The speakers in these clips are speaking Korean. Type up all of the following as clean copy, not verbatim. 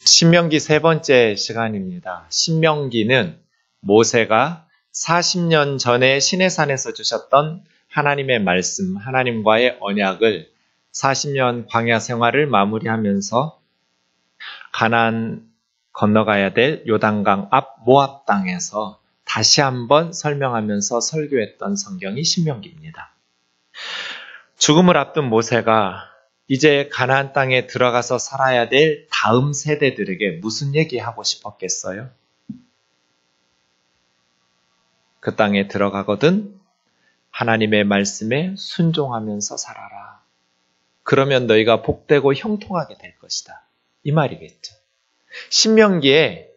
신명기 세 번째 시간입니다. 신명기는 모세가 40년 전에 시내산에서 주셨던 하나님의 말씀, 하나님과의 언약을 40년 광야 생활을 마무리하면서 가나안 건너가야 될 요단강 앞 모압 땅에서 다시 한번 설명하면서 설교했던 성경이 신명기입니다. 죽음을 앞둔 모세가 이제 가나안 땅에 들어가서 살아야 될 다음 세대들에게 무슨 얘기하고 싶었겠어요? 그 땅에 들어가거든 하나님의 말씀에 순종하면서 살아라. 그러면 너희가 복되고 형통하게 될 것이다. 이 말이겠죠. 신명기에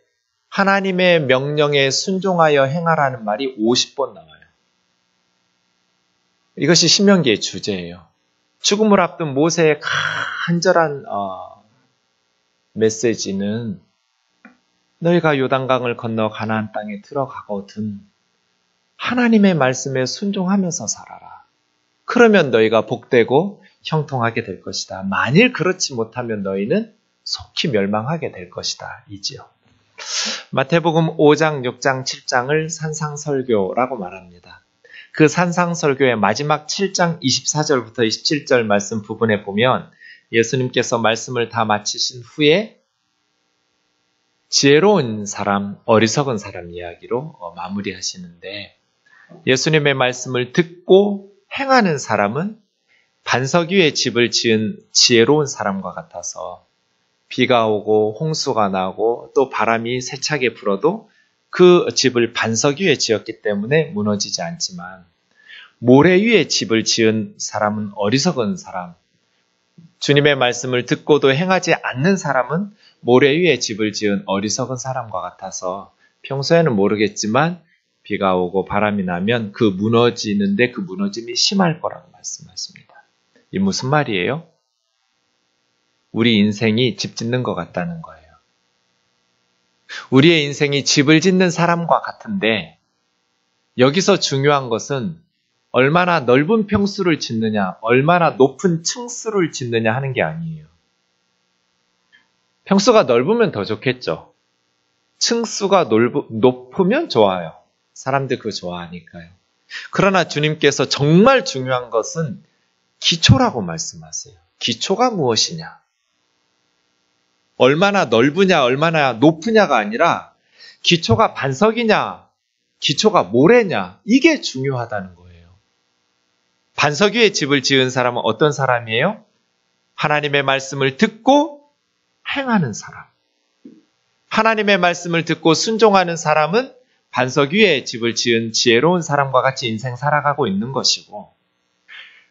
하나님의 명령에 순종하여 행하라는 말이 50번 나와요. 이것이 신명기의 주제예요. 죽음을 앞둔 모세의 간절한 메시지는 너희가 요단강을 건너 가나안 땅에 들어가거든 하나님의 말씀에 순종하면서 살아라. 그러면 너희가 복되고 형통하게 될 것이다. 만일 그렇지 못하면 너희는 속히 멸망하게 될 것이다. 이지요. 마태복음 5장, 6장, 7장을 산상설교라고 말합니다. 그 산상설교의 마지막 7장 24절부터 27절 말씀 부분에 보면 예수님께서 말씀을 다 마치신 후에 지혜로운 사람, 어리석은 사람 이야기로 마무리하시는데 예수님의 말씀을 듣고 행하는 사람은 반석 위에 집을 지은 지혜로운 사람과 같아서 비가 오고 홍수가 나고 또 바람이 세차게 불어도 그 집을 반석 위에 지었기 때문에 무너지지 않지만 모래 위에 집을 지은 사람은 어리석은 사람, 주님의 말씀을 듣고도 행하지 않는 사람은 모래 위에 집을 지은 어리석은 사람과 같아서 평소에는 모르겠지만 비가 오고 바람이 나면 그 무너지는데 그 무너짐이 심할 거라고 말씀하십니다. 이 무슨 말이에요? 우리 인생이 집 짓는 것 같다는 거예요. 우리의 인생이 집을 짓는 사람과 같은데 여기서 중요한 것은 얼마나 넓은 평수를 짓느냐, 얼마나 높은 층수를 짓느냐 하는 게 아니에요. 평수가 넓으면 더 좋겠죠. 층수가 높으면 좋아요. 사람들 그거 좋아하니까요. 그러나 주님께서 정말 중요한 것은 기초라고 말씀하세요. 기초가 무엇이냐? 얼마나 넓으냐, 얼마나 높으냐가 아니라 기초가 반석이냐, 기초가 모래냐, 이게 중요하다는 거예요. 반석 위에 집을 지은 사람은 어떤 사람이에요? 하나님의 말씀을 듣고 행하는 사람. 하나님의 말씀을 듣고 순종하는 사람은 반석 위에 집을 지은 지혜로운 사람과 같이 인생 살아가고 있는 것이고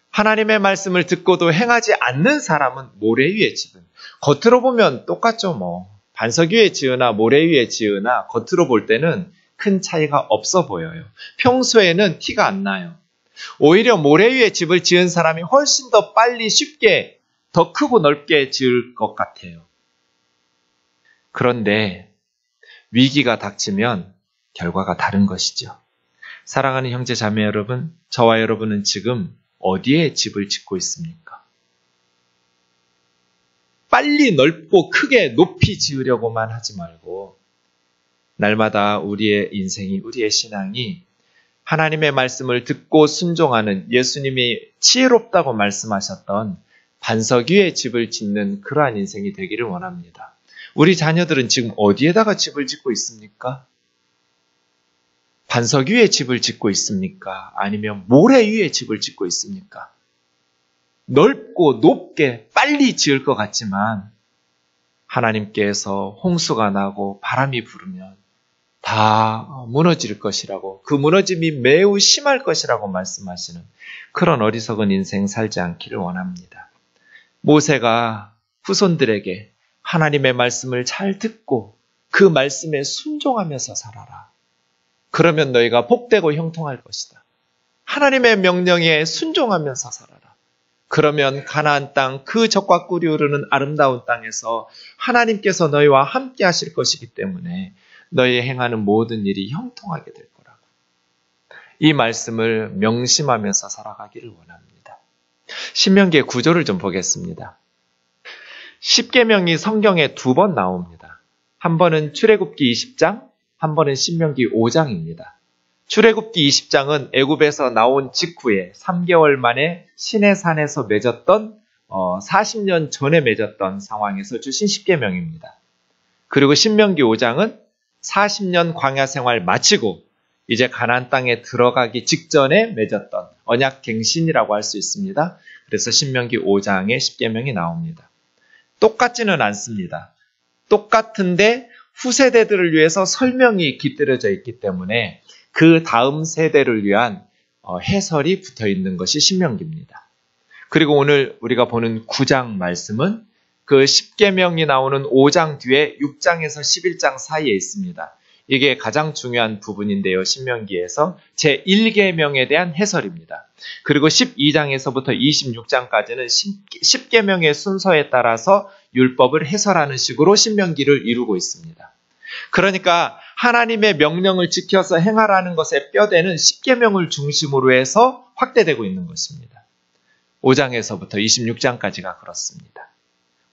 하나님의 말씀을 듣고도 행하지 않는 사람은 모래 위에 집은 겉으로 보면 똑같죠 뭐. 반석 위에 지으나 모래 위에 지으나 겉으로 볼 때는 큰 차이가 없어 보여요. 평소에는 티가 안 나요. 오히려 모래 위에 집을 지은 사람이 훨씬 더 빨리 쉽게 더 크고 넓게 지을 것 같아요. 그런데 위기가 닥치면 결과가 다른 것이죠. 사랑하는 형제 자매 여러분, 저와 여러분은 지금 어디에 집을 짓고 있습니까? 빨리 넓고 크게 높이 지으려고만 하지 말고 날마다 우리의 인생이, 우리의 신앙이 하나님의 말씀을 듣고 순종하는 예수님이 지혜롭다고 말씀하셨던 반석 위에 집을 짓는 그러한 인생이 되기를 원합니다. 우리 자녀들은 지금 어디에다가 집을 짓고 있습니까? 반석 위에 집을 짓고 있습니까? 아니면 모래 위에 집을 짓고 있습니까? 넓고 높게 빨리 지을 것 같지만 하나님께서 홍수가 나고 바람이 불으면 다 무너질 것이라고, 그 무너짐이 매우 심할 것이라고 말씀하시는 그런 어리석은 인생 살지 않기를 원합니다. 모세가 후손들에게 하나님의 말씀을 잘 듣고 그 말씀에 순종하면서 살아라. 그러면 너희가 복되고 형통할 것이다. 하나님의 명령에 순종하면서 살아라. 그러면 가나안 땅, 그 적과 꿀이 흐르는 아름다운 땅에서 하나님께서 너희와 함께 하실 것이기 때문에 너희 행하는 모든 일이 형통하게 될 거라고. 이 말씀을 명심하면서 살아가기를 원합니다. 신명기의 구조를 좀 보겠습니다. 십계명이 성경에 2번 나옵니다. 한 번은 출애굽기 20장, 한 번은 신명기 5장입니다. 출애굽기 20장은 애굽에서 나온 직후에 3개월 만에 시내산에서 맺었던 40년 전에 맺었던 상황에서 주신 십계명입니다. 그리고 신명기 5장은 40년 광야 생활 마치고 이제 가나안 땅에 들어가기 직전에 맺었던 언약갱신이라고 할 수 있습니다. 그래서 신명기 5장에 십계명이 나옵니다. 똑같지는 않습니다. 똑같은데 후세대들을 위해서 설명이 깃들여져 있기 때문에 그 다음 세대를 위한 해설이 붙어 있는 것이 신명기입니다. 그리고 오늘 우리가 보는 9장 말씀은 그 십계명이 나오는 5장 뒤에 6장에서 11장 사이에 있습니다. 이게 가장 중요한 부분인데요. 신명기에서 제1계명에 대한 해설입니다. 그리고 12장에서부터 26장까지는 10계명의 순서에 따라서 율법을 해설하는 식으로 신명기를 이루고 있습니다. 그러니까 하나님의 명령을 지켜서 행하라는 것의 뼈대는 10계명을 중심으로 해서 확대되고 있는 것입니다. 5장에서부터 26장까지가 그렇습니다.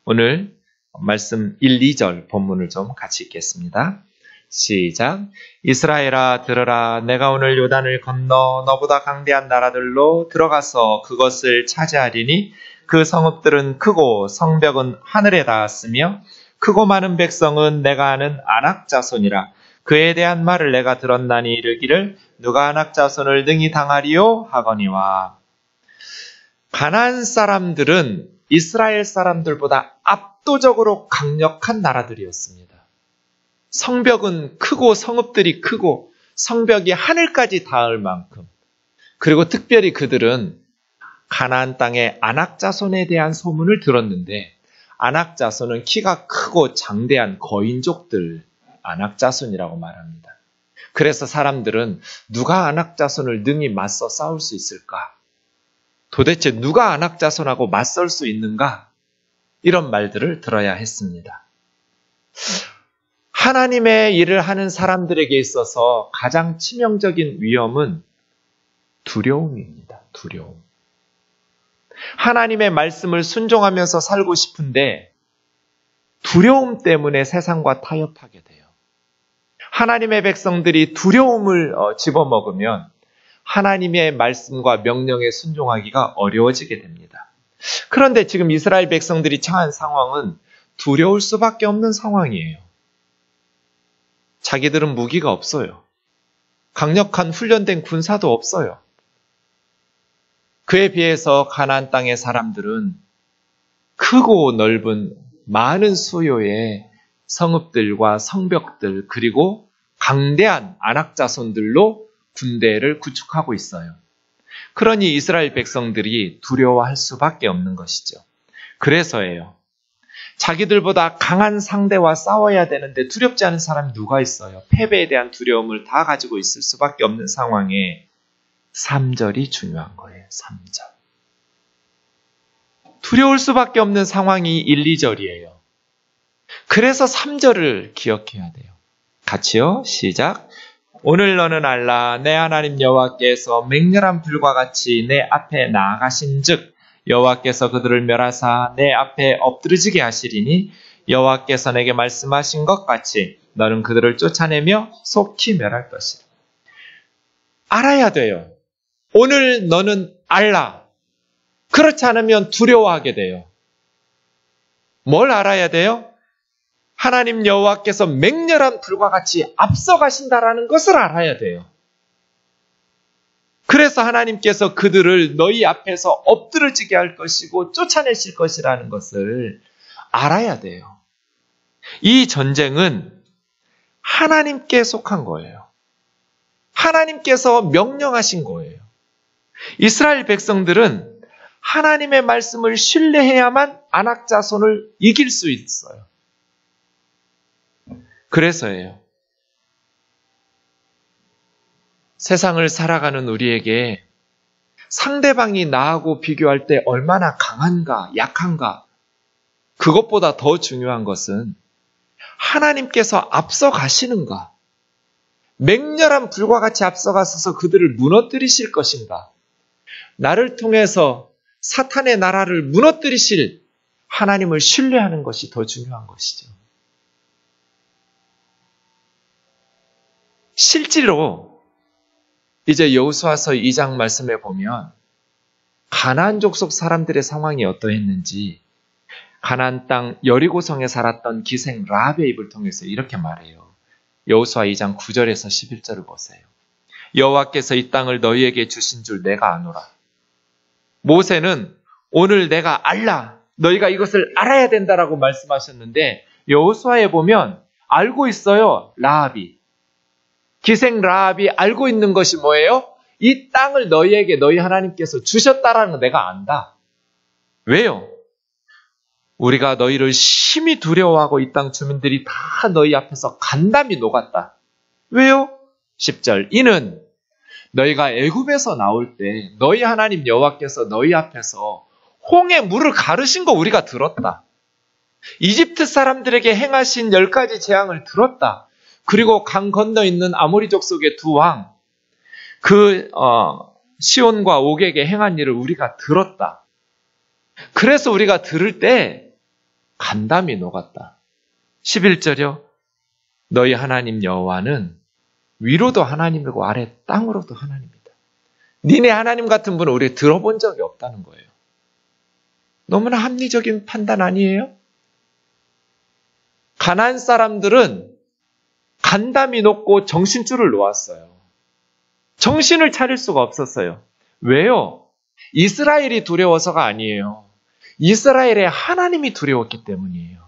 오늘 말씀 1, 2절 본문을 좀 같이 읽겠습니다. 시작. 이스라엘아 들으라. 내가 오늘 요단을 건너 너보다 강대한 나라들로 들어가서 그것을 차지하리니 그 성읍들은 크고 성벽은 하늘에 닿았으며 크고 많은 백성은 내가 아는 아낙 자손이라. 그에 대한 말을 내가 들었나니 이르기를 누가 아낙 자손을 능히 당하리요 하거니와. 가나안 사람들은 이스라엘 사람들보다 압도적으로 강력한 나라들이었습니다. 성벽은 크고 성읍들이 크고 성벽이 하늘까지 닿을 만큼, 그리고 특별히 그들은 가나안 땅의 아낙 자손에 대한 소문을 들었는데, 아낙 자손은 키가 크고 장대한 거인족들, 아낙 자손이라고 말합니다. 그래서 사람들은 누가 아낙 자손을 능히 맞서 싸울 수 있을까? 도대체 누가 아낙 자손하고 맞설 수 있는가? 이런 말들을 들어야 했습니다. 하나님의 일을 하는 사람들에게 있어서 가장 치명적인 위험은 두려움입니다. 두려움. 하나님의 말씀을 순종하면서 살고 싶은데 두려움 때문에 세상과 타협하게 돼요. 하나님의 백성들이 두려움을 집어먹으면 하나님의 말씀과 명령에 순종하기가 어려워지게 됩니다. 그런데 지금 이스라엘 백성들이 처한 상황은 두려울 수밖에 없는 상황이에요. 자기들은 무기가 없어요. 강력한 훈련된 군사도 없어요. 그에 비해서 가나안 땅의 사람들은 크고 넓은 많은 수요의 성읍들과 성벽들, 그리고 강대한 아낙 자손들로 군대를 구축하고 있어요. 그러니 이스라엘 백성들이 두려워할 수밖에 없는 것이죠. 그래서예요. 자기들보다 강한 상대와 싸워야 되는데 두렵지 않은 사람이 누가 있어요? 패배에 대한 두려움을 다 가지고 있을 수밖에 없는 상황에 3절이 중요한 거예요. 3절. 두려울 수밖에 없는 상황이 1, 2절이에요. 그래서 3절을 기억해야 돼요. 같이요. 시작. 오늘 너는 알라. 내 하나님 여호와께서 맹렬한 불과 같이 내 앞에 나아가신 즉 여호와께서 그들을 멸하사 내 앞에 엎드러지게 하시리니 여호와께서 내게 말씀하신 것 같이 너는 그들을 쫓아내며 속히 멸할 것이라. 알아야 돼요. 오늘 너는 알라. 그렇지 않으면 두려워하게 돼요. 뭘 알아야 돼요? 하나님 여호와께서 맹렬한 불과 같이 앞서가신다라는 것을 알아야 돼요. 그래서 하나님께서 그들을 너희 앞에서 엎드러지게 할 것이고 쫓아내실 것이라는 것을 알아야 돼요. 이 전쟁은 하나님께 속한 거예요. 하나님께서 명령하신 거예요. 이스라엘 백성들은 하나님의 말씀을 신뢰해야만 아낙 자손을 이길 수 있어요. 그래서예요. 세상을 살아가는 우리에게 상대방이 나하고 비교할 때 얼마나 강한가, 약한가, 그것보다 더 중요한 것은 하나님께서 앞서 가시는가, 맹렬한 불과 같이 앞서가셔서 그들을 무너뜨리실 것인가, 나를 통해서 사탄의 나라를 무너뜨리실 하나님을 신뢰하는 것이 더 중요한 것이죠. 실제로 이제 여호수아서 2장 말씀에 보면 가나안 족속 사람들의 상황이 어떠했는지 가나안 땅 여리고성에 살았던 기생 라합의 입을 통해서 이렇게 말해요. 여호수아 2장 9절에서 11절을 보세요. 여호와께서 이 땅을 너희에게 주신 줄 내가 아노라. 모세는 오늘 내가 알라, 너희가 이것을 알아야 된다라고 말씀하셨는데 여호수아에 보면 알고 있어요. 라합이. 기생 라합이 알고 있는 것이 뭐예요? 이 땅을 너희에게 너희 하나님께서 주셨다라는 거 내가 안다. 왜요? 우리가 너희를 심히 두려워하고 이 땅 주민들이 다 너희 앞에서 간담이 녹았다. 왜요? 10절. 이는 너희가 애굽에서 나올 때 너희 하나님 여호와께서 너희 앞에서 홍해 물을 가르신 거 우리가 들었다. 이집트 사람들에게 행하신 10가지 재앙을 들었다. 그리고 강 건너 있는 아모리 족속의 두 왕, 시온과 옥에게 행한 일을 우리가 들었다. 그래서 우리가 들을 때 간담이 녹았다. 11절이요. 너희 하나님 여호와는 위로도 하나님이고 아래 땅으로도 하나님이다. 니네 하나님 같은 분은 우리 들어본 적이 없다는 거예요. 너무나 합리적인 판단 아니에요? 가나안 사람들은 간담이 높고 정신줄을 놓았어요. 정신을 차릴 수가 없었어요. 왜요? 이스라엘이 두려워서가 아니에요. 이스라엘의 하나님이 두려웠기 때문이에요.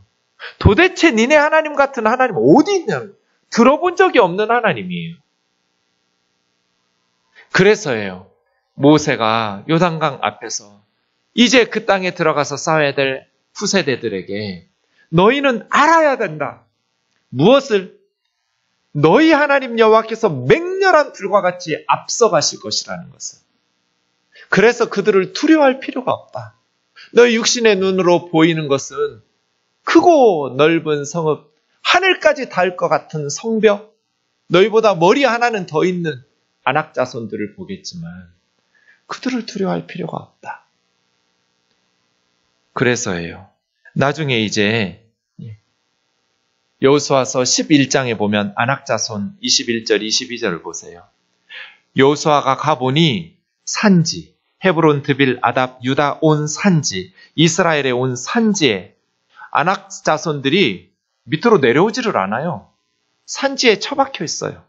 도대체 니네 하나님 같은 하나님 어디 있냐? 들어본 적이 없는 하나님이에요. 그래서예요. 모세가 요단강 앞에서 이제 그 땅에 들어가서 싸워야 될 후세대들에게 너희는 알아야 된다. 무엇을? 너희 하나님 여호와께서 맹렬한 불과 같이 앞서가실 것이라는 것을. 그래서 그들을 두려워할 필요가 없다. 너희 육신의 눈으로 보이는 것은 크고 넓은 성읍, 하늘까지 닿을 것 같은 성벽, 너희보다 머리 하나는 더 있는 아낙 자손들을 보겠지만 그들을 두려워할 필요가 없다. 그래서예요. 나중에 이제 여호수아서 11장에 보면 아낙 자손 21절, 22절을 보세요. 여호수아가 가보니 산지, 헤브론, 드빌, 아답, 유다 온 산지, 이스라엘의 온 산지에 아낙 자손들이 밑으로 내려오지를 않아요. 산지에 처박혀 있어요.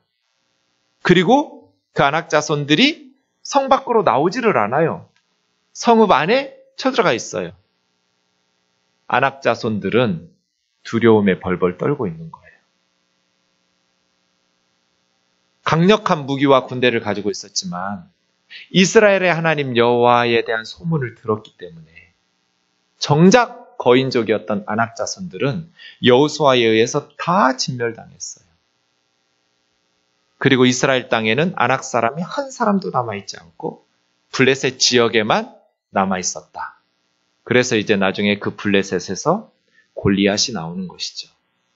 그리고 그 아낙 자손들이 성 밖으로 나오지를 않아요. 성읍 안에 쳐들어가 있어요. 아낙 자손들은 두려움에 벌벌 떨고 있는 거예요. 강력한 무기와 군대를 가지고 있었지만 이스라엘의 하나님 여호와에 대한 소문을 들었기 때문에 정작 거인족이었던 아낙 자손들은 여호수아에 의해서 다 진멸당했어요. 그리고 이스라엘 땅에는 아낙 사람이 한 사람도 남아있지 않고 블레셋 지역에만 남아있었다. 그래서 이제 나중에 그 블레셋에서 골리앗이 나오는 것이죠.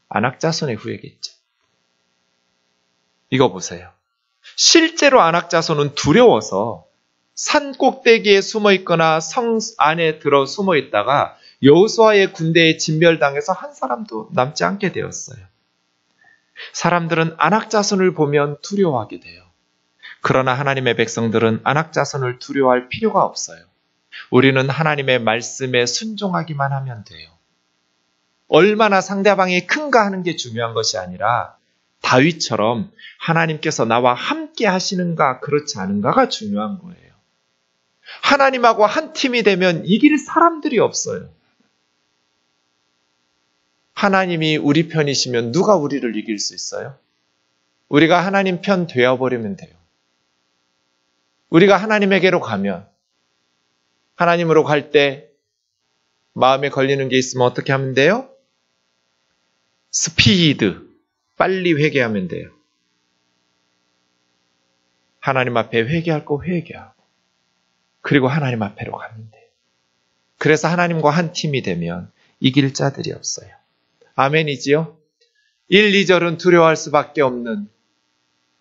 아낙 자손의 후예겠죠. 이거 보세요. 실제로 아낙 자손은 두려워서 산 꼭대기에 숨어 있거나 성 안에 들어 숨어 있다가 여호수아의 군대에 진멸당해서 한 사람도 남지 않게 되었어요. 사람들은 아낙 자손을 보면 두려워하게 돼요. 그러나 하나님의 백성들은 아낙 자손을 두려워할 필요가 없어요. 우리는 하나님의 말씀에 순종하기만 하면 돼요. 얼마나 상대방이 큰가 하는 게 중요한 것이 아니라 다윗처럼 하나님께서 나와 함께 하시는가 그렇지 않은가가 중요한 거예요. 하나님하고 한 팀이 되면 이길 사람들이 없어요. 하나님이 우리 편이시면 누가 우리를 이길 수 있어요? 우리가 하나님 편 되어버리면 돼요. 우리가 하나님에게로 가면 하나님으로 갈 때 마음에 걸리는 게 있으면 어떻게 하면 돼요? 스피드, 빨리 회개하면 돼요. 하나님 앞에 회개할 거 회개하고 그리고 하나님 앞에로 가면 돼요. 그래서 하나님과 한 팀이 되면 이길 자들이 없어요. 아멘이지요? 1, 2절은 두려워할 수밖에 없는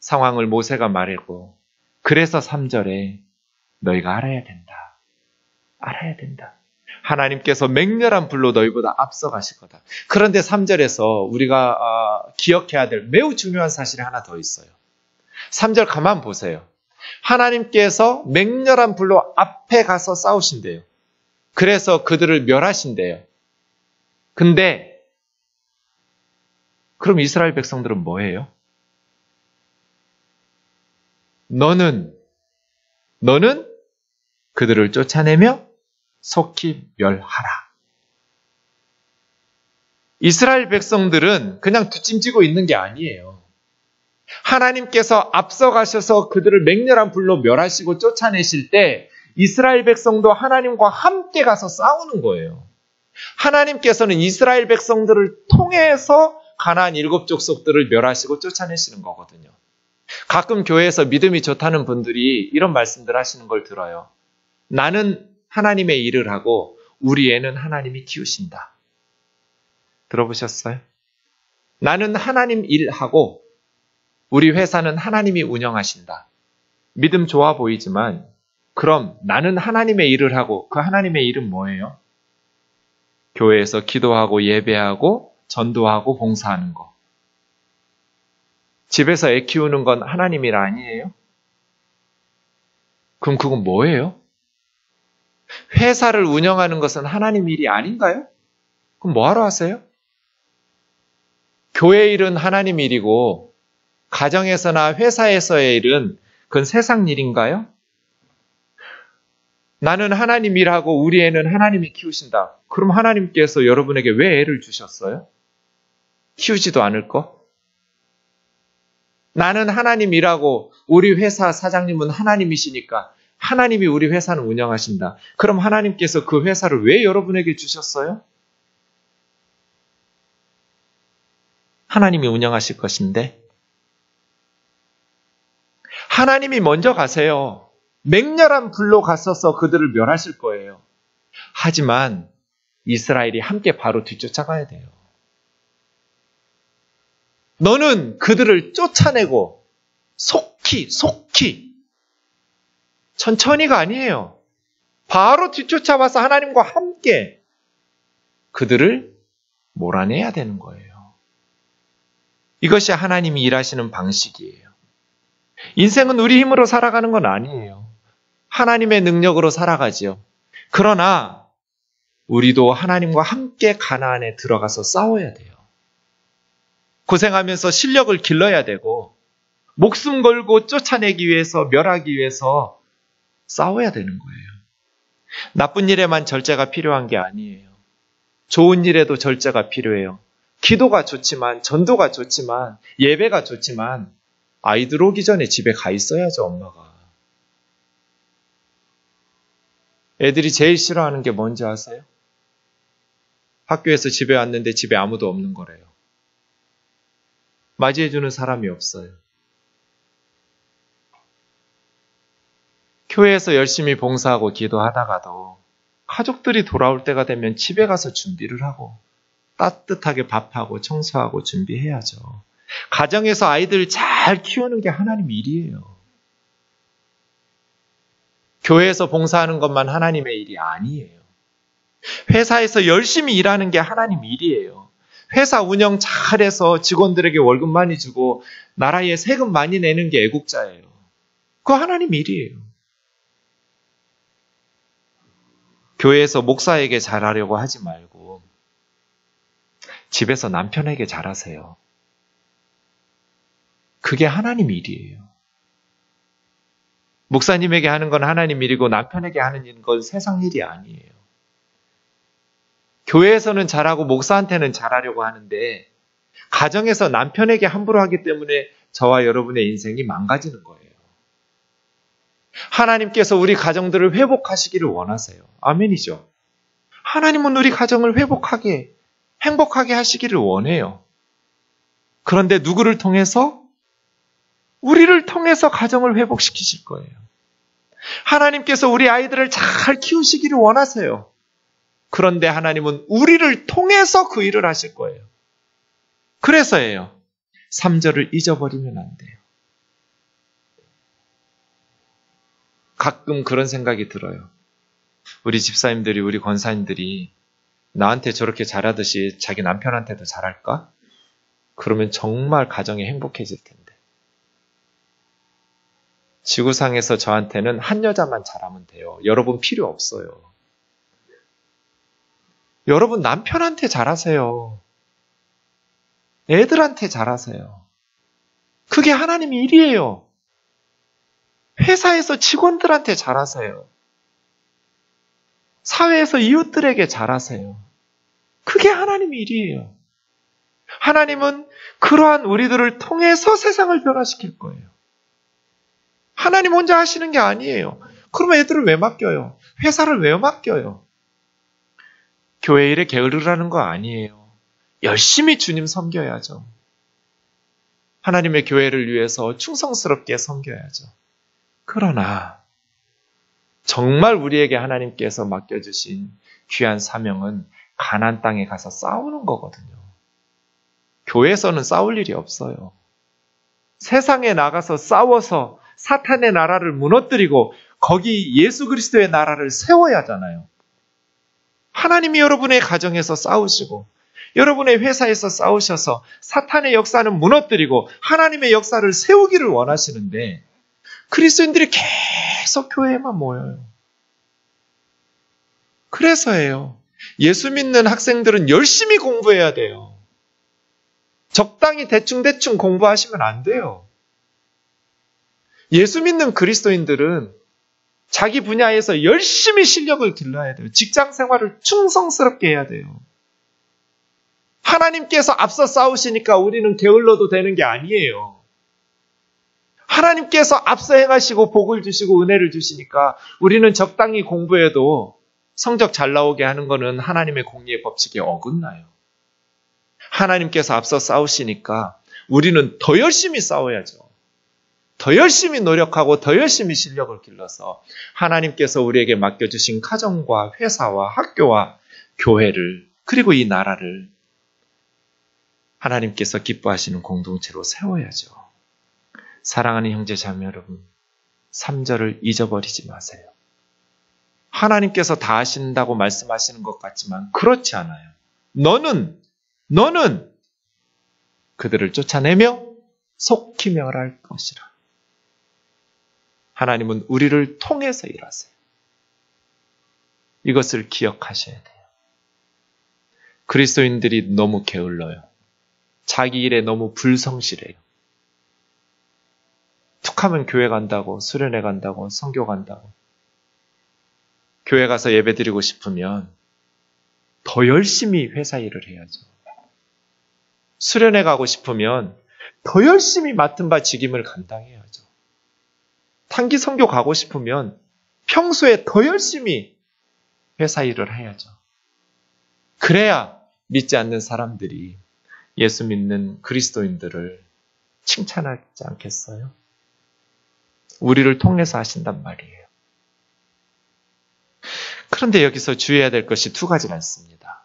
상황을 모세가 말했고 그래서 3절에 너희가 알아야 된다. 알아야 된다. 하나님께서 맹렬한 불로 너희보다 앞서가실 거다. 그런데 3절에서 우리가 기억해야 될 매우 중요한 사실이 하나 더 있어요. 3절 가만 보세요. 하나님께서 맹렬한 불로 앞에 가서 싸우신대요. 그래서 그들을 멸하신대요. 근데 그럼 이스라엘 백성들은 뭐예요? 너는 그들을 쫓아내며 속히 멸하라. 이스라엘 백성들은 그냥 뒷짐지고 있는 게 아니에요. 하나님께서 앞서가셔서 그들을 맹렬한 불로 멸하시고 쫓아내실 때 이스라엘 백성도 하나님과 함께 가서 싸우는 거예요. 하나님께서는 이스라엘 백성들을 통해서 가나안 7 족속들을 멸하시고 쫓아내시는 거거든요. 가끔 교회에서 믿음이 좋다는 분들이 이런 말씀들 하시는 걸 들어요. 나는 하나님의 일을 하고 우리 애는 하나님이 키우신다. 들어보셨어요? 나는 하나님 일하고 우리 회사는 하나님이 운영하신다. 믿음 좋아 보이지만 그럼 나는 하나님의 일을 하고 그 하나님의 일은 뭐예요? 교회에서 기도하고 예배하고 전도하고 봉사하는 거. 집에서 애 키우는 건 하나님 일 아니에요? 그럼 그건 뭐예요? 회사를 운영하는 것은 하나님 일이 아닌가요? 그럼 뭐하러 하세요? 교회 일은 하나님 일이고 가정에서나 회사에서의 일은 그건 세상 일인가요? 나는 하나님 일하고 우리 애는 하나님이 키우신다. 그럼 하나님께서 여러분에게 왜 애를 주셨어요? 키우지도 않을 거? 나는 하나님 일하고 우리 회사 사장님은 하나님이시니까 하나님이 우리 회사는 운영하신다. 그럼 하나님께서 그 회사를 왜 여러분에게 주셨어요? 하나님이 운영하실 것인데 하나님이 먼저 가세요. 맹렬한 불로 갔어서 그들을 멸하실 거예요. 하지만 이스라엘이 함께 바로 뒤쫓아가야 돼요. 너는 그들을 쫓아내고 속히 천천히가 아니에요. 바로 뒤쫓아와서 하나님과 함께 그들을 몰아내야 되는 거예요. 이것이 하나님이 일하시는 방식이에요. 인생은 우리 힘으로 살아가는 건 아니에요. 하나님의 능력으로 살아가지요. 그러나 우리도 하나님과 함께 가나안에 들어가서 싸워야 돼요. 고생하면서 실력을 길러야 되고 목숨 걸고 쫓아내기 위해서 멸하기 위해서 싸워야 되는 거예요. 나쁜 일에만 절제가 필요한 게 아니에요. 좋은 일에도 절제가 필요해요. 기도가 좋지만 전도가 좋지만 예배가 좋지만 아이들 오기 전에 집에 가 있어야죠, 엄마가. 애들이 제일 싫어하는 게 뭔지 아세요? 학교에서 집에 왔는데 집에 아무도 없는 거래요. 맞이해주는 사람이 없어요. 교회에서 열심히 봉사하고 기도하다가도 가족들이 돌아올 때가 되면 집에 가서 준비를 하고 따뜻하게 밥하고 청소하고 준비해야죠. 가정에서 아이들 잘 키우는 게 하나님 일이에요. 교회에서 봉사하는 것만 하나님의 일이 아니에요. 회사에서 열심히 일하는 게 하나님 일이에요. 회사 운영 잘해서 직원들에게 월급 많이 주고 나라에 세금 많이 내는 게 애국자예요. 그거 하나님 일이에요. 교회에서 목사에게 잘하려고 하지 말고 집에서 남편에게 잘하세요. 그게 하나님 일이에요. 목사님에게 하는 건 하나님 일이고 남편에게 하는 건 세상 일이 아니에요. 교회에서는 잘하고 목사한테는 잘하려고 하는데 가정에서 남편에게 함부로 하기 때문에 저와 여러분의 인생이 망가지는 거예요. 하나님께서 우리 가정들을 회복하시기를 원하세요. 아멘이죠. 하나님은 우리 가정을 회복하게, 행복하게 하시기를 원해요. 그런데 누구를 통해서? 우리를 통해서 가정을 회복시키실 거예요. 하나님께서 우리 아이들을 잘 키우시기를 원하세요. 그런데 하나님은 우리를 통해서 그 일을 하실 거예요. 그래서예요. 3절을 잊어버리면 안 돼요. 가끔 그런 생각이 들어요. 우리 집사님들이, 우리 권사님들이 나한테 저렇게 잘하듯이 자기 남편한테도 잘할까? 그러면 정말 가정이 행복해질 텐데. 지구상에서 저한테는 한 여자만 잘하면 돼요. 여러분 필요 없어요. 여러분 남편한테 잘하세요. 애들한테 잘하세요. 그게 하나님의 일이에요. 회사에서 직원들한테 잘하세요. 사회에서 이웃들에게 잘하세요. 그게 하나님의 일이에요. 하나님은 그러한 우리들을 통해서 세상을 변화시킬 거예요. 하나님 혼자 하시는 게 아니에요. 그러면 애들을 왜 맡겨요? 회사를 왜 맡겨요? 교회 일에 게으르라는 거 아니에요. 열심히 주님 섬겨야죠. 하나님의 교회를 위해서 충성스럽게 섬겨야죠. 그러나 정말 우리에게 하나님께서 맡겨주신 귀한 사명은 가나안 땅에 가서 싸우는 거거든요. 교회에서는 싸울 일이 없어요. 세상에 나가서 싸워서 사탄의 나라를 무너뜨리고 거기 예수 그리스도의 나라를 세워야 하잖아요. 하나님이 여러분의 가정에서 싸우시고 여러분의 회사에서 싸우셔서 사탄의 역사는 무너뜨리고 하나님의 역사를 세우기를 원하시는데 그리스도인들이 계속 교회에만 모여요. 그래서예요. 예수 믿는 학생들은 열심히 공부해야 돼요. 적당히 대충대충 공부하시면 안 돼요. 예수 믿는 그리스도인들은 자기 분야에서 열심히 실력을 길러야 돼요. 직장 생활을 충성스럽게 해야 돼요. 하나님께서 앞서 싸우시니까 우리는 게을러도 되는 게 아니에요. 하나님께서 앞서 행하시고 복을 주시고 은혜를 주시니까 우리는 적당히 공부해도 성적 잘 나오게 하는 것은 하나님의 공리의 법칙에 어긋나요. 하나님께서 앞서 싸우시니까 우리는 더 열심히 싸워야죠. 더 열심히 노력하고 더 열심히 실력을 길러서 하나님께서 우리에게 맡겨주신 가정과 회사와 학교와 교회를 그리고 이 나라를 하나님께서 기뻐하시는 공동체로 세워야죠. 사랑하는 형제 자매 여러분, 3절을 잊어버리지 마세요. 하나님께서 다 하신다고 말씀하시는 것 같지만 그렇지 않아요. 너는 그들을 쫓아내며 속히 멸할 것이라. 하나님은 우리를 통해서 일하세요. 이것을 기억하셔야 돼요. 그리스도인들이 너무 게을러요. 자기 일에 너무 불성실해요. 툭하면 교회 간다고, 수련회 간다고, 선교 간다고. 교회 가서 예배 드리고 싶으면 더 열심히 회사 일을 해야죠. 수련회 가고 싶으면 더 열심히 맡은 바 직임을 감당해야죠. 단기 선교 가고 싶으면 평소에 더 열심히 회사 일을 해야죠. 그래야 믿지 않는 사람들이 예수 믿는 그리스도인들을 칭찬하지 않겠어요? 우리를 통해서 하신단 말이에요. 그런데 여기서 주의해야 될 것이 두 가지가 있습니다.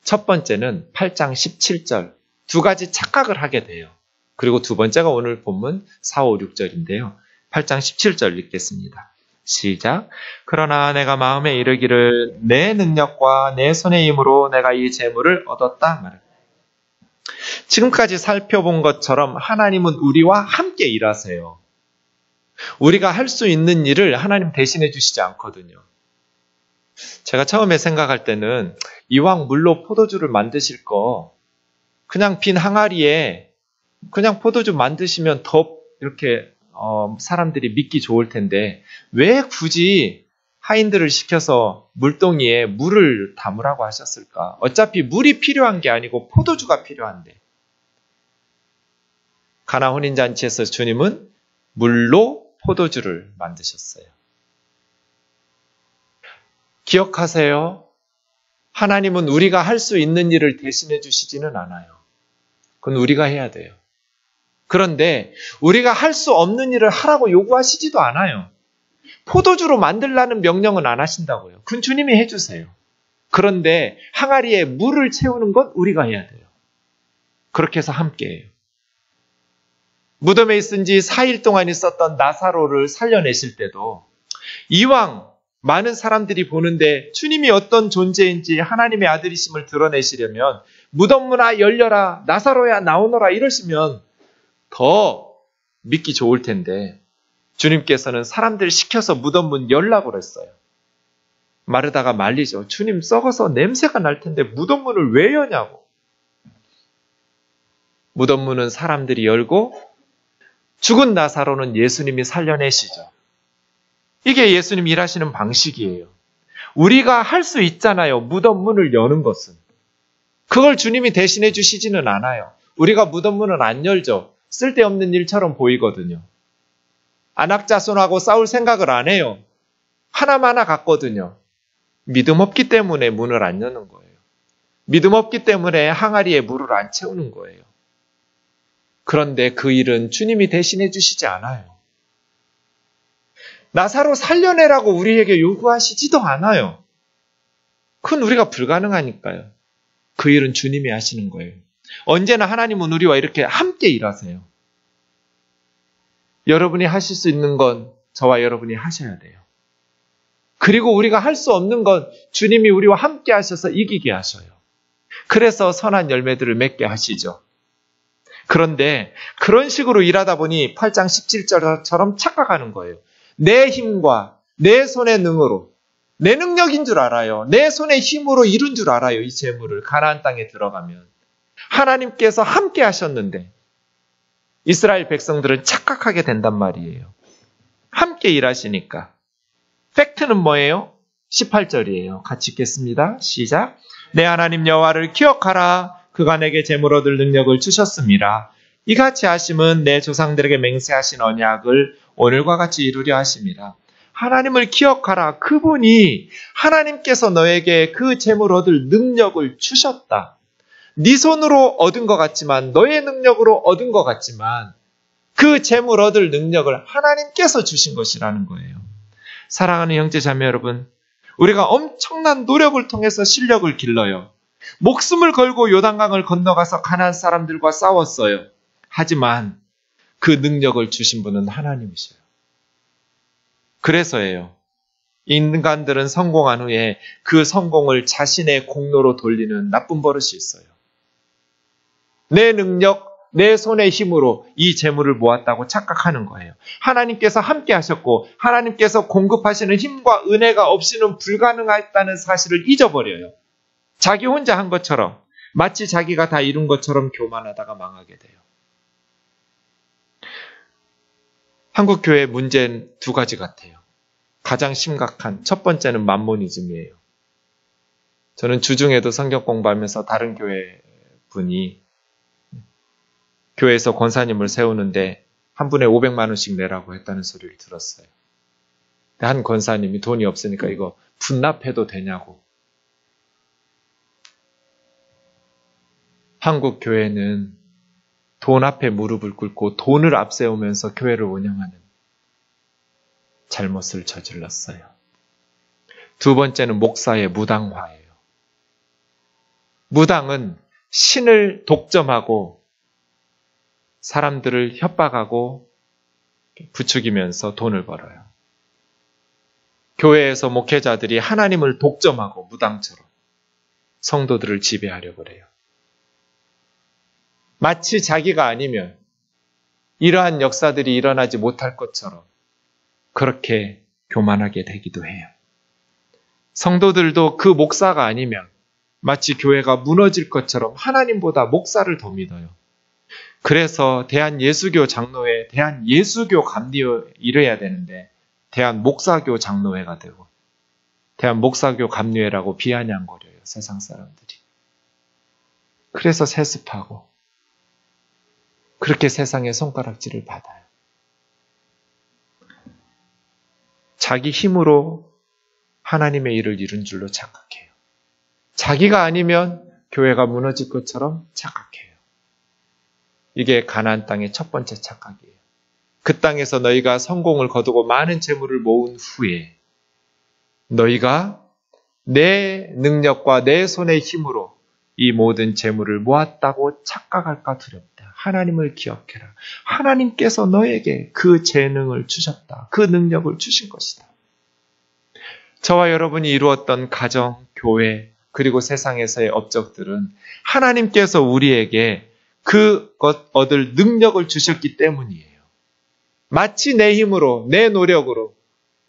첫 번째는 8장 17절 두 가지 착각을 하게 돼요. 그리고 두 번째가 오늘 본문 4, 5, 6절인데요. 8장 17절 읽겠습니다. 시작. 그러나 내가 마음에 이르기를 내 능력과 내 손의 힘으로 내가 이 재물을 얻었다 말을. 지금까지 살펴본 것처럼 하나님은 우리와 함께 일하세요. 우리가 할 수 있는 일을 하나님 대신해 주시지 않거든요. 제가 처음에 생각할 때는 이왕 물로 포도주를 만드실 거 그냥 빈 항아리에 그냥 포도주 만드시면 더 이렇게 사람들이 믿기 좋을 텐데 왜 굳이 하인들을 시켜서 물동이에 물을 담으라고 하셨을까? 어차피 물이 필요한 게 아니고 포도주가 필요한데. 가나 혼인잔치에서 주님은 물로 포도주를 만드셨어요. 기억하세요. 하나님은 우리가 할 수 있는 일을 대신해 주시지는 않아요. 그건 우리가 해야 돼요. 그런데 우리가 할 수 없는 일을 하라고 요구하시지도 않아요. 포도주로 만들라는 명령은 안 하신다고요. 그건 주님이 해주세요. 그런데 항아리에 물을 채우는 건 우리가 해야 돼요. 그렇게 해서 함께해요. 무덤에 있은 지 4일 동안 있었던 나사로를 살려내실 때도 이왕 많은 사람들이 보는데 주님이 어떤 존재인지 하나님의 아들이심을 드러내시려면 무덤 문아 열려라, 나사로야 나오너라 이러시면 더 믿기 좋을 텐데 주님께서는 사람들 시켜서 무덤 문 열라고 그랬어요. 마르다가 말리죠. 주님, 썩어서 냄새가 날 텐데 무덤 문을 왜 여냐고. 무덤 문은 사람들이 열고 죽은 나사로는 예수님이 살려내시죠. 이게 예수님 일하시는 방식이에요. 우리가 할 수 있잖아요. 무덤 문을 여는 것은. 그걸 주님이 대신해 주시지는 않아요. 우리가 무덤 문은 안 열죠. 쓸데없는 일처럼 보이거든요. 안악자손하고 싸울 생각을 안 해요. 하나마나 같거든요. 믿음 없기 때문에 문을 안 여는 거예요. 믿음 없기 때문에 항아리에 물을 안 채우는 거예요. 그런데 그 일은 주님이 대신해 주시지 않아요. 나사로 살려내라고 우리에게 요구하시지도 않아요. 그건 우리가 불가능하니까요. 그 일은 주님이 하시는 거예요. 언제나 하나님은 우리와 이렇게 함께 일하세요. 여러분이 하실 수 있는 건 저와 여러분이 하셔야 돼요. 그리고 우리가 할 수 없는 건 주님이 우리와 함께 하셔서 이기게 하셔요. 그래서 선한 열매들을 맺게 하시죠. 그런데 그런 식으로 일하다 보니 8장 17절처럼 착각하는 거예요. 내 힘과 내 손의 능으로, 내 능력인 줄 알아요. 내 손의 힘으로 이룬 줄 알아요. 이 재물을 가나안 땅에 들어가면. 하나님께서 함께 하셨는데 이스라엘 백성들은 착각하게 된단 말이에요. 함께 일하시니까. 팩트는 뭐예요? 18절이에요. 같이 읽겠습니다. 시작. 내 하나님 여호와를 기억하라. 그가 내게 재물 얻을 능력을 주셨습니다. 이같이 하심은 내 조상들에게 맹세하신 언약을 오늘과 같이 이루려 하심이라. 하나님을 기억하라. 그분이 하나님께서 너에게 그 재물 얻을 능력을 주셨다. 네 손으로 얻은 것 같지만, 너의 능력으로 얻은 것 같지만 그 재물 얻을 능력을 하나님께서 주신 것이라는 거예요. 사랑하는 형제 자매 여러분, 우리가 엄청난 노력을 통해서 실력을 길러요. 목숨을 걸고 요단강을 건너가서 가나안 사람들과 싸웠어요. 하지만 그 능력을 주신 분은 하나님이셔요. 그래서예요. 인간들은 성공한 후에 그 성공을 자신의 공로로 돌리는 나쁜 버릇이 있어요. 내 능력, 내 손의 힘으로 이 재물을 모았다고 착각하는 거예요. 하나님께서 함께 하셨고 하나님께서 공급하시는 힘과 은혜가 없이는 불가능했다는 사실을 잊어버려요. 자기 혼자 한 것처럼, 마치 자기가 다 이룬 것처럼 교만하다가 망하게 돼요. 한국 교회의 문제는 두 가지 같아요. 가장 심각한 첫 번째는 만모니즘이에요. 저는 주중에도 성경 공부하면서 다른 교회 분이 교회에서 권사님을 세우는데 한 분에 500만 원씩 내라고 했다는 소리를 들었어요. 한 권사님이 돈이 없으니까 이거 분납해도 되냐고. 한국 교회는 돈 앞에 무릎을 꿇고 돈을 앞세우면서 교회를 운영하는 잘못을 저질렀어요. 두 번째는 목사의 무당화예요. 무당은 신을 독점하고 사람들을 협박하고 부추기면서 돈을 벌어요. 교회에서 목회자들이 하나님을 독점하고 무당처럼 성도들을 지배하려고 해요. 마치 자기가 아니면 이러한 역사들이 일어나지 못할 것처럼 그렇게 교만하게 되기도 해요. 성도들도 그 목사가 아니면 마치 교회가 무너질 것처럼 하나님보다 목사를 더 믿어요. 그래서 대한예수교 장로회, 대한예수교 감리회 이래야 되는데 대한목사교 장로회가 되고 대한목사교 감리회라고 비아냥거려요. 세상 사람들이. 그래서 세습하고 그렇게 세상의 손가락질을 받아요. 자기 힘으로 하나님의 일을 이룬 줄로 착각해요. 자기가 아니면 교회가 무너질 것처럼 착각해요. 이게 가나안 땅의 첫 번째 착각이에요. 그 땅에서 너희가 성공을 거두고 많은 재물을 모은 후에 너희가 내 능력과 내 손의 힘으로 이 모든 재물을 모았다고 착각할까 두렵다. 하나님을 기억해라. 하나님께서 너에게 그 재능을 주셨다. 그 능력을 주신 것이다. 저와 여러분이 이루었던 가정, 교회, 그리고 세상에서의 업적들은 하나님께서 우리에게 그것 얻을 능력을 주셨기 때문이에요. 마치 내 힘으로, 내 노력으로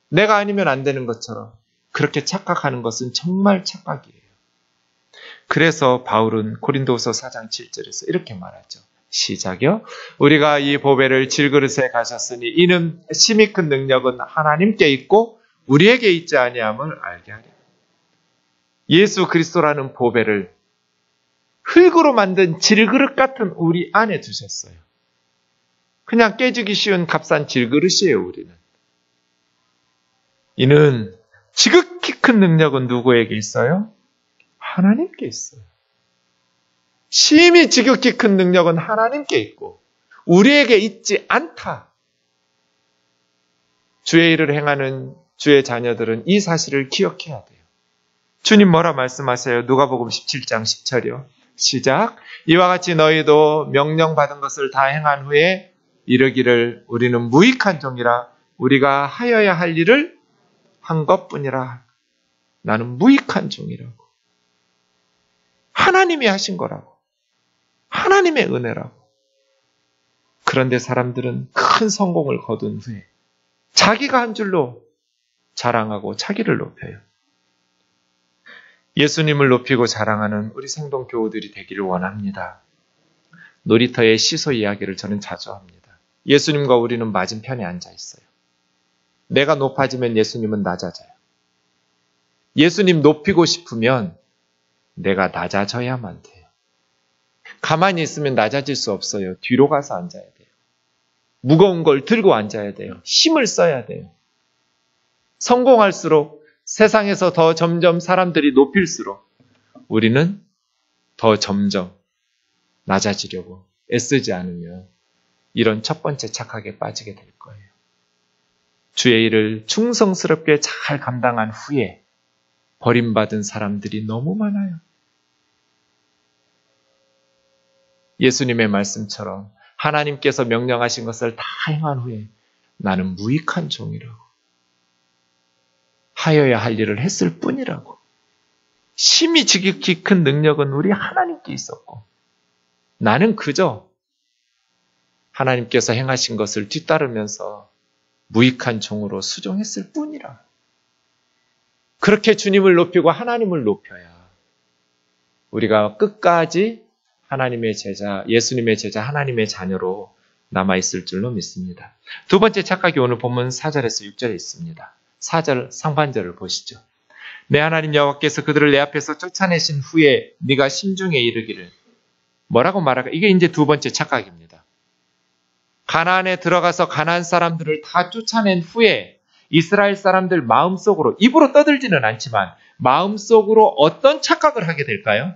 내가 아니면 안 되는 것처럼 그렇게 착각하는 것은 정말 착각이에요. 그래서 바울은 고린도후서 4장 7절에서 이렇게 말하죠. 시작이요. 우리가 이 보배를 질그릇에 가셨으니 이는 심히 큰 능력은 하나님께 있고 우리에게 있지 아니함을 알게 하려. 예수 그리스도라는 보배를 흙으로 만든 질그릇 같은 우리 안에 두셨어요. 그냥 깨지기 쉬운 값싼 질그릇이에요, 우리는. 이는 지극히 큰 능력은 누구에게 있어요? 하나님께 있어요. 심히 지극히 큰 능력은 하나님께 있고 우리에게 있지 않다. 주의 일을 행하는 주의 자녀들은 이 사실을 기억해야 돼요. 주님 뭐라 말씀하세요? 누가복음 17장 10절이요. 시작. 이와 같이 너희도 명령받은 것을 다 행한 후에 이르기를 우리는 무익한 종이라 우리가 하여야 할 일을 한 것뿐이라. 나는 무익한 종이라고. 하나님이 하신 거라고. 하나님의 은혜라고. 그런데 사람들은 큰 성공을 거둔 후에 자기가 한 줄로 자랑하고 자기를 높여요. 예수님을 높이고 자랑하는 우리 생동교우들이 되기를 원합니다. 놀이터의 시소 이야기를 저는 자주 합니다. 예수님과 우리는 맞은편에 앉아 있어요. 내가 높아지면 예수님은 낮아져요. 예수님 높이고 싶으면 내가 낮아져야만 돼요. 가만히 있으면 낮아질 수 없어요. 뒤로 가서 앉아야 돼요. 무거운 걸 들고 앉아야 돼요. 힘을 써야 돼요. 성공할수록 세상에서 더 점점 사람들이 높일수록 우리는 더 점점 낮아지려고 애쓰지 않으면 이런 첫 번째 착각에 빠지게 될 거예요. 주의 일을 충성스럽게 잘 감당한 후에 버림받은 사람들이 너무 많아요. 예수님의 말씀처럼 하나님께서 명령하신 것을 다 행한 후에 나는 무익한 종이라고. 하여야 할 일을 했을 뿐이라고. 심히 지극히 큰 능력은 우리 하나님께 있었고 나는 그저 하나님께서 행하신 것을 뒤따르면서 무익한 종으로 수종했을 뿐이라. 그렇게 주님을 높이고 하나님을 높여야 우리가 끝까지 하나님의 제자, 예수님의 제자, 하나님의 자녀로 남아있을 줄로 믿습니다. 두 번째 착각이 오늘 본문 4절에서 6절에 있습니다. 4절 상반절을 보시죠. 내 하나님 여호와께서 그들을 내 앞에서 쫓아내신 후에 네가 심중에 이르기를 뭐라고 말할까? 이게 이제 두 번째 착각입니다. 가나안에 들어가서 가나안 사람들을 다 쫓아낸 후에 이스라엘 사람들 마음속으로, 입으로 떠들지는 않지만 마음속으로 어떤 착각을 하게 될까요?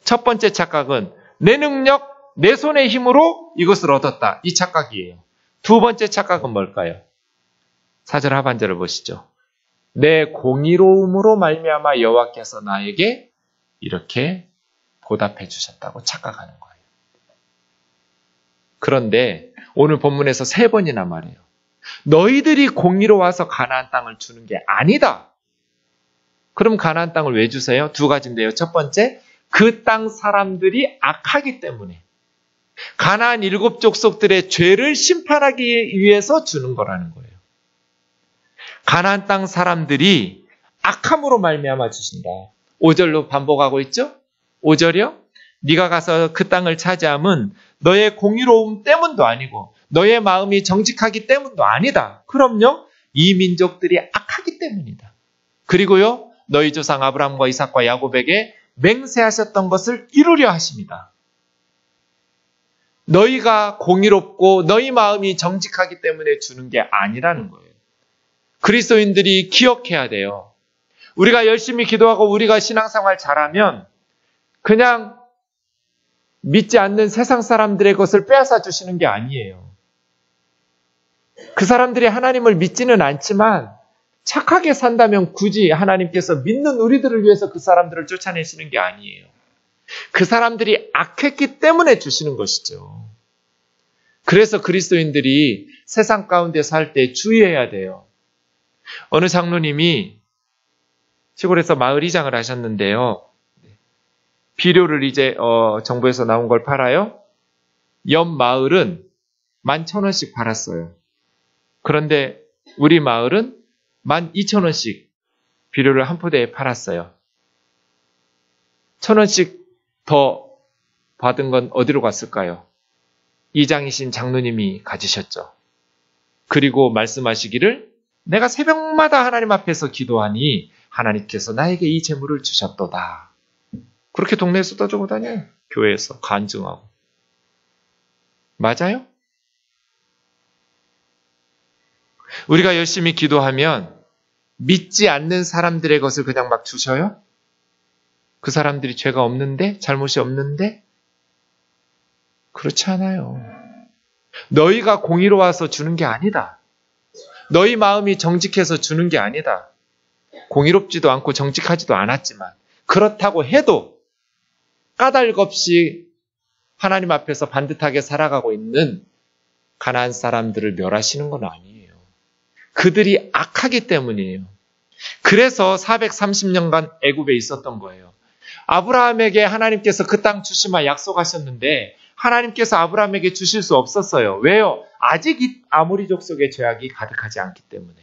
첫 번째 착각은 내 능력, 내 손의 힘으로 이것을 얻었다. 이 착각이에요. 두 번째 착각은 뭘까요? 4절 하반절을 보시죠. 내 공의로움으로 말미암아 여호와께서 나에게 이렇게 보답해 주셨다고 착각하는 거예요. 그런데 오늘 본문에서 3번이나 말해요. 너희들이 공의로워서 가나안 땅을 주는 게 아니다. 그럼 가나안 땅을 왜 주세요? 두 가지인데요. 첫 번째, 그 땅 사람들이 악하기 때문에 가나안 7 족속들의 죄를 심판하기 위해서 주는 거라는 거예요. 가나안 땅 사람들이 악함으로 말미암아 주신다. 5절로 반복하고 있죠? 5절이요? 네가 가서 그 땅을 차지함은 너의 공의로움 때문도 아니고 너의 마음이 정직하기 때문도 아니다. 그럼요. 이 민족들이 악하기 때문이다. 그리고요. 너희 조상 아브라함과 이삭과 야곱에게 맹세하셨던 것을 이루려 하십니다. 너희가 공의롭고 너희 마음이 정직하기 때문에 주는 게 아니라는 거예요. 그리스도인들이 기억해야 돼요. 우리가 열심히 기도하고 우리가 신앙생활 잘하면 그냥 믿지 않는 세상 사람들의 것을 빼앗아 주시는 게 아니에요. 그 사람들이 하나님을 믿지는 않지만 착하게 산다면 굳이 하나님께서 믿는 우리들을 위해서 그 사람들을 쫓아내시는 게 아니에요. 그 사람들이 악했기 때문에 주시는 것이죠. 그래서 그리스도인들이 세상 가운데 살 때 주의해야 돼요. 어느 장로님이 시골에서 마을 이장을 하셨는데요. 비료를 이제 정부에서 나온 걸 팔아요. 옆 마을은 11,000원씩 팔았어요. 그런데 우리 마을은 12,000원씩 비료를 한 포대에 팔았어요. 1,000원씩 더 받은 건 어디로 갔을까요? 이장이신 장로님이 가지셨죠. 그리고 말씀하시기를 내가 새벽마다 하나님 앞에서 기도하니 하나님께서 나에게 이 재물을 주셨도다. 그렇게 동네에서 떠주고 다녀요. 교회에서 간증하고. 맞아요? 우리가 열심히 기도하면 믿지 않는 사람들의 것을 그냥 막 주셔요? 그 사람들이 죄가 없는데? 잘못이 없는데? 그렇지 않아요. 너희가 공의로워서 주는 게 아니다. 너희 마음이 정직해서 주는 게 아니다. 공의롭지도 않고 정직하지도 않았지만 그렇다고 해도 까닭 없이 하나님 앞에서 반듯하게 살아가고 있는 가나안 사람들을 멸하시는 건 아니에요. 그들이 악하기 때문이에요. 그래서 430년간 애굽에 있었던 거예요. 아브라함에게 하나님께서 그 땅 주시마 약속하셨는데 하나님께서 아브라함에게 주실 수 없었어요. 왜요? 아직 이 아모리 족속의 죄악이 가득하지 않기 때문에.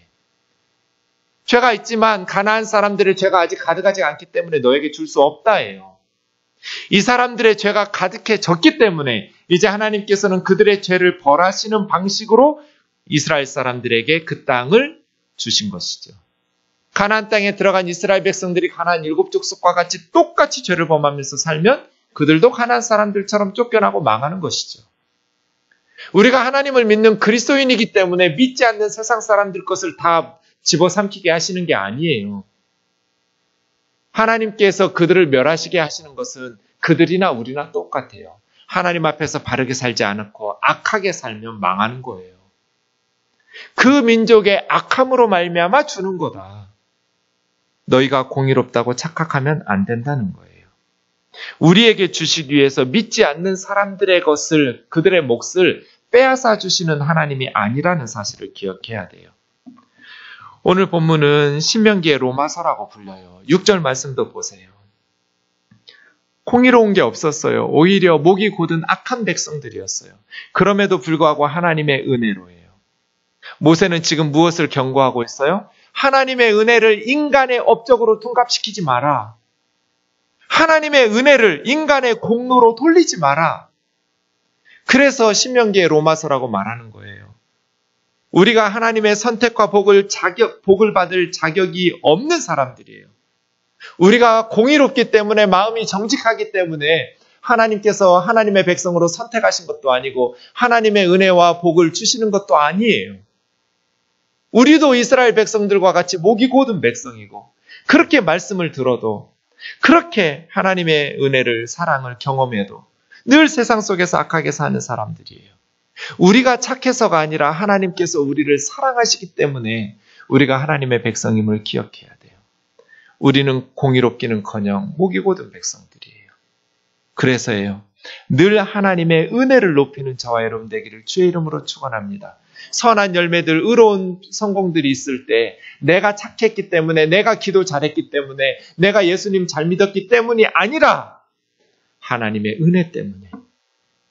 죄가 있지만 가나안 사람들의 죄가 아직 가득하지 않기 때문에 너에게 줄 수 없다예요. 이 사람들의 죄가 가득해졌기 때문에 이제 하나님께서는 그들의 죄를 벌하시는 방식으로 이스라엘 사람들에게 그 땅을 주신 것이죠. 가나안 땅에 들어간 이스라엘 백성들이 가나안 7족속과 같이 똑같이 죄를 범하면서 살면 그들도 가나안 사람들처럼 쫓겨나고 망하는 것이죠. 우리가 하나님을 믿는 그리스도인이기 때문에 믿지 않는 세상 사람들 것을 다 집어삼키게 하시는 게 아니에요. 하나님께서 그들을 멸하시게 하시는 것은 그들이나 우리나 똑같아요. 하나님 앞에서 바르게 살지 않고 악하게 살면 망하는 거예요. 그 민족의 악함으로 말미암아 주는 거다. 너희가 공의롭다고 착각하면 안 된다는 거예요. 우리에게 주시기 위해서 믿지 않는 사람들의 것을, 그들의 몫을 빼앗아 주시는 하나님이 아니라는 사실을 기억해야 돼요. 오늘 본문은 신명기의 로마서라고 불려요. 6절 말씀도 보세요. 공의로운 게 없었어요. 오히려 목이 곧은 악한 백성들이었어요. 그럼에도 불구하고 하나님의 은혜로예요. 모세는 지금 무엇을 경고하고 있어요? 하나님의 은혜를 인간의 업적으로 둔갑시키지 마라. 하나님의 은혜를 인간의 공로로 돌리지 마라. 그래서 신명기의 로마서라고 말하는 거예요. 우리가 하나님의 선택과 복을 받을 자격이 없는 사람들이에요. 우리가 공의롭기 때문에 마음이 정직하기 때문에 하나님께서 하나님의 백성으로 선택하신 것도 아니고 하나님의 은혜와 복을 주시는 것도 아니에요. 우리도 이스라엘 백성들과 같이 목이 곧은 백성이고 그렇게 말씀을 들어도 그렇게 하나님의 은혜를 사랑을 경험해도 늘 세상 속에서 악하게 사는 사람들이에요. 우리가 착해서가 아니라 하나님께서 우리를 사랑하시기 때문에 우리가 하나님의 백성임을 기억해야 돼요. 우리는 공의롭기는커녕 목이 곧은 백성들이에요. 그래서예요. 늘 하나님의 은혜를 높이는 저와 여러분 되기를 주의 이름으로 축원합니다. 선한 열매들, 의로운 성공들이 있을 때 내가 착했기 때문에, 내가 기도 잘했기 때문에, 내가 예수님 잘 믿었기 때문이 아니라 하나님의 은혜 때문에,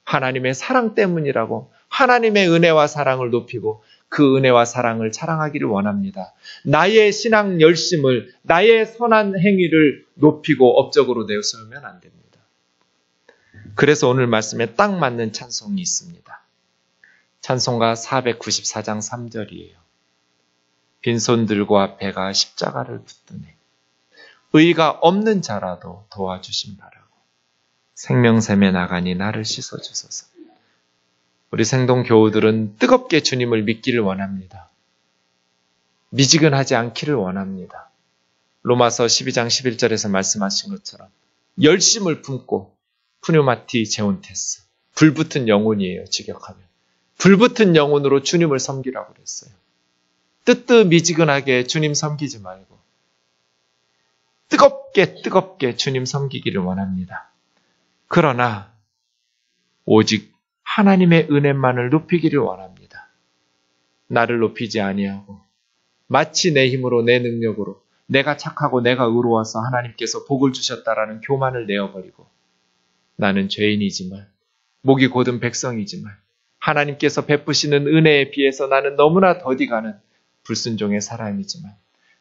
하나님의 사랑 때문이라고 하나님의 은혜와 사랑을 높이고 그 은혜와 사랑을 자랑하기를 원합니다. 나의 신앙 열심을, 나의 선한 행위를 높이고 업적으로 내세우면 안 됩니다. 그래서 오늘 말씀에 딱 맞는 찬송이 있습니다. 찬송가 494장 3절이에요. 빈손 들고 앞에가 십자가를 붙드네. 의가 없는 자라도 도와주신 바라고. 생명샘에 나가니 나를 씻어주소서. 우리 생동교우들은 뜨겁게 주님을 믿기를 원합니다. 미지근하지 않기를 원합니다. 로마서 12장 11절에서 말씀하신 것처럼 열심을 품고 푸뉴마티 제온테스, 불붙은 영혼이에요. 직역하면. 불붙은 영혼으로 주님을 섬기라고 그랬어요. 뜨뜻미지근하게 주님 섬기지 말고 뜨겁게 주님 섬기기를 원합니다. 그러나 오직 하나님의 은혜만을 높이기를 원합니다. 나를 높이지 아니하고 마치 내 힘으로 내 능력으로 내가 착하고 내가 의로워서 하나님께서 복을 주셨다라는 교만을 내어버리고 나는 죄인이지만 목이 곧은 백성이지만 하나님께서 베푸시는 은혜에 비해서 나는 너무나 더디가는 불순종의 사람이지만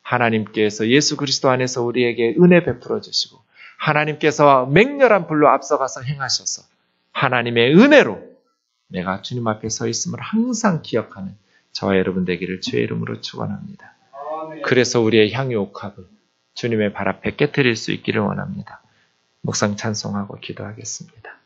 하나님께서 예수 그리스도 안에서 우리에게 은혜 베풀어 주시고 하나님께서 맹렬한 불로 앞서가서 행하셔서 하나님의 은혜로 내가 주님 앞에 서 있음을 항상 기억하는 저와 여러분 되기를 주의 이름으로 축원합니다. 그래서 우리의 향유 옥합을 주님의 발 앞에 깨뜨릴 수 있기를 원합니다. 묵상 찬송하고 기도하겠습니다.